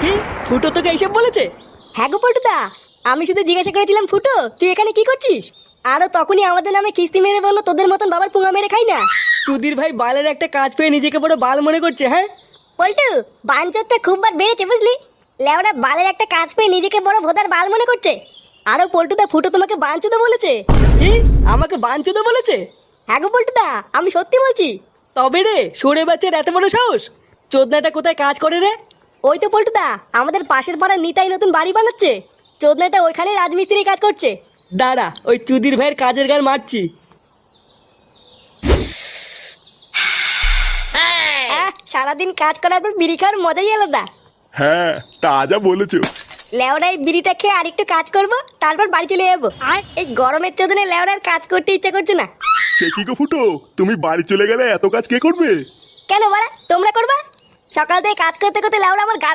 কি ফুটো তোকে এইসব বলেছে? হ্যাঁ গো পল্টুদা, আমি শুধু জিজ্ঞাসা করেছিলাম ফুটো তুই এখানে কি করছিস, আরো তখনই আমাদের নামে কিস্তি মেরে বললো তোদের মতন বাবার পুঙা মেরে খাই না। চুদির ভাই বালের একটা কাজ পেয়ে নিজেকে বড় বাল মনে করছে। হ্যাঁ পল্টু, বাঞ্চরটা খুব বার বেড়েছে বুঝলি, লেওড়া বালের একটা কাজ পেয়ে নিজেকে বড় ভোদার বাল মনে করছে। আরো পল্টুদা ফুটো তোমাকে বাঞ্চুদা বলেছে। কি আমাকে বাঞ্চুদা বলেছে? হ্যাঁ গো পল্টুদা, আমি সত্যি বলছি। তবে রে সরে বাচ্চার এত বড় সাহস! চোদনাটা কোথায় কাজ করে রে? ওই তো পল্টুদা, আমাদের পাশের পাড়ার নিতাই নতুন বাড়ি বানাচ্ছে, চোদনাটা ওইখানে রাজমিস্ত্রি কাজ করছে। দাঁড়া ওই চুদির ভাইয়ের কাজের গান মারছি। সারাদিন কাজ করার পর বিড়ি খাওয়ার মজাই আলাদা। হ্যাঁ তা যা বলেছো। লেওড়ায় বিড়িটা খেয়ে আরেকটু কাজ করব, তারপর বাড়ি চলে যাবো। আর এই গরমের চোদনে লেওড়ার কাজ করতে ইচ্ছা করছে না। সে কি গো ফুটো, তুমি বাড়ি চলে গেলে এত কাজ কে করবে? কেন বলা তোমরা করবা? সকাল থেকে কাজ করতে করতে লেওড়া আমার গা